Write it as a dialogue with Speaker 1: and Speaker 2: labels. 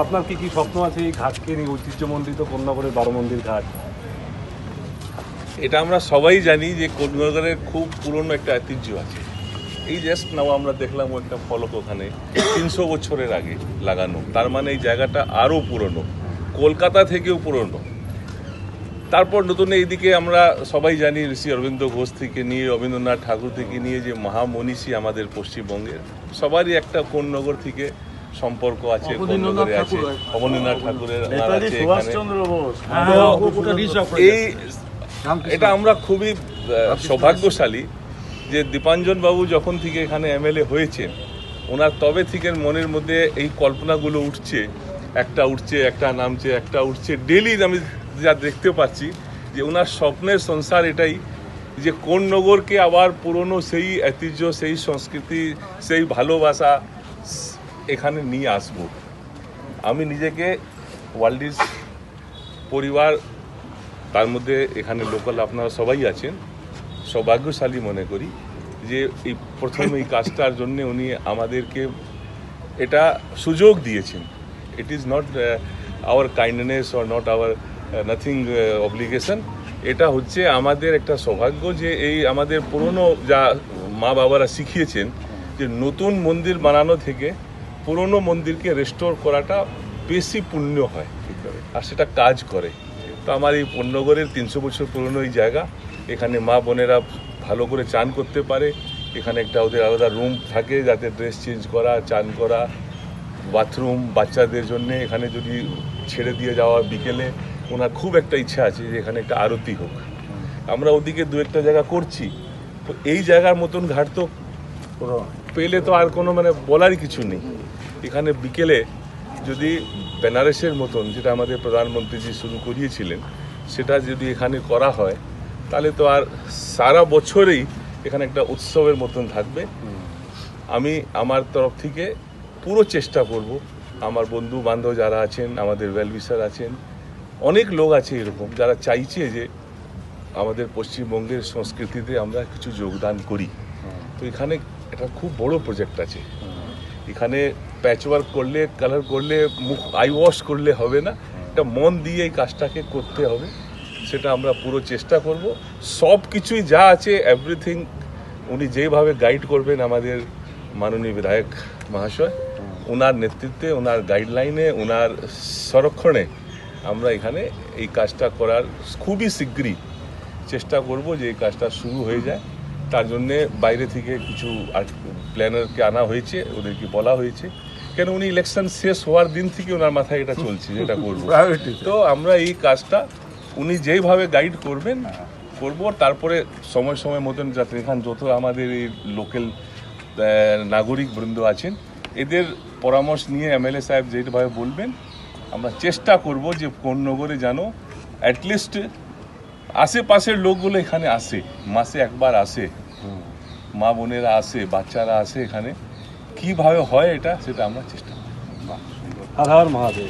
Speaker 1: আপনার কি কি স্বপ্ন আছে এই ঘাটকে নিয়ে, ঐতিহ্যমণ্ডিত কোন্নগরের 12 মন্দির ঘাট?
Speaker 2: এটা আমরা সবাই জানি যে কোন্নগরের খুব পুরনো একটা ঐতিহ্য আছে। এই জাস্ট নাও আমরা দেখলাম একটা ফলক ওখানে 300 বছরের আগে লাগানো, তার মানে এই জায়গাটা আরও পুরনো, কলকাতা থেকেও পুরনো। তারপর নতুন এইদিকে আমরা সবাই জানি ঋষি অরবিন্দ ঘোষ থেকে নিয়ে রবীন্দ্রনাথ ঠাকুর থেকে নিয়ে যে মহামনীষী আমাদের পশ্চিমবঙ্গের, সবারই একটা কোন্নগর থেকে সম্পর্ক আছে, কোন্নগরে আছে। অবনীন্দ্রনাথ ঠাকুরের আছে এখানে। এই এটা আমরা খুবই সৌভাগ্যশালী যে দীপাঞ্জন বাবু যখন থেকে এখানে এমএলএ হয়েছেন, ওনার তবে থেকে মনের মধ্যে এই কল্পনাগুলো উঠছে, একটা নামছে, একটা উঠছে। ডেলি আমি যা দেখতে পাচ্ছি যে ওনার স্বপ্নের সংসার এটাই যে কোন্নগরকে আবার পুরনো সেই ঐতিহ্য, সেই সংস্কৃতি, সেই ভালোবাসা এখানে নিয়ে আসব। আমি নিজেকে ওয়ার্ল্ডিস পরিবার, তার মধ্যে এখানে লোকাল আপনারা সবাই আছেন, সৌভাগ্যশালী মনে করি যে এই প্রথম এই কাজটার জন্য উনি আমাদেরকে এটা সুযোগ দিয়েছেন। It is not our kindness or not our nothing obligation. এটা হচ্ছে আমাদের একটা সৌভাগ্য যে এই আমাদের পুরনো যা মা বাবারা শিখিয়েছেন যে নতুন মন্দির বানানো থেকে পুরনো মন্দিরকে রেস্টোর করাটা বেশি পুণ্য হয় আর সেটা কাজ করে। তো আমার এই কোন্নগরের 300 বছর পুরনো এই জায়গা, এখানে মা বোনেরা ভালো করে চান করতে পারে। এখানে একটা ওদের আলাদা রুম থাকে যাতে ড্রেস চেঞ্জ করা, চান করা, বাথরুম বাচ্চাদের জন্যে এখানে যদি ছেড়ে দিয়ে যাওয়া বিকেলে, ওনার খুব একটা ইচ্ছা আছে যে এখানে একটা আরতি হোক। আমরা ওদিকে দু একটা জায়গা করছি, তো এই জায়গার মতন ঘাট তো পেলে তো আর কোনো মানে বলারই কিছু নেই। এখানে বিকেলে যদি বেনারসের মতন, যেটা আমাদের প্রধানমন্ত্রীজি শুরু করিয়েছিলেন, সেটা যদি এখানে করা হয় তাহলে তো আর সারা বছরেই এখানে একটা উৎসবের মতন থাকবে। আমি আমার তরফ থেকে পুরো চেষ্টা করব, আমার বন্ধু বান্ধব যারা আছেন, আমাদের ওয়েলউইশার আছেন, অনেক লোক আছে এরকম যারা চাইছে যে আমাদের পশ্চিমবঙ্গের সংস্কৃতিতে আমরা কিছু যোগদান করি। তো এখানে একটা খুব বড় প্রজেক্ট আছে। এখানে প্যাচওয়ার্ক করলে, কালার করলে, মুখ আই ওয়াশ করলে হবে না, এটা মন দিয়ে এই কাজটাকে করতে হবে। সেটা আমরা পুরো চেষ্টা করব। সব কিছুই যা আছে এভরিথিং উনি যেভাবে গাইড করবেন আমাদের মাননীয় বিধায়ক মহাশয়, ওনার নেতৃত্বে, ওনার গাইডলাইনে, ওনার সংরক্ষণে আমরা এখানে এই কাজটা করার খুবই শীঘ্রই চেষ্টা করব যে এই কাজটা শুরু হয়ে যায়। তার জন্যে বাইরে থেকে কিছু প্ল্যানারকে আনা হয়েছে, ওদেরকে বলা হয়েছে, কেন উনি ইলেকশন শেষ হওয়ার দিন থেকে ওনার মাথায় এটা চলছে যেটা করবো। তো আমরা এই কাজটা উনি যেইভাবে গাইড করবেন করবো। তারপরে সময় সময় মতন যাতে এখানে যত আমাদের এই লোকাল নাগরিক বৃন্দ আছেন, এদের পরামর্শ নিয়ে এমএলএ সাহেব যেভাবে বলবেন আমরা চেষ্টা করব যে কোন্নগরে যেন অ্যাটলিস্ট আশেপাশের লোকগুলো এখানে আসে, মাসে একবার আসে, মা বোনেরা আসে, বাচ্চারা আসে। এখানে কিভাবে হয় এটা, সেটা আমরা চেষ্টা করব।
Speaker 1: হর হর মহাদেব।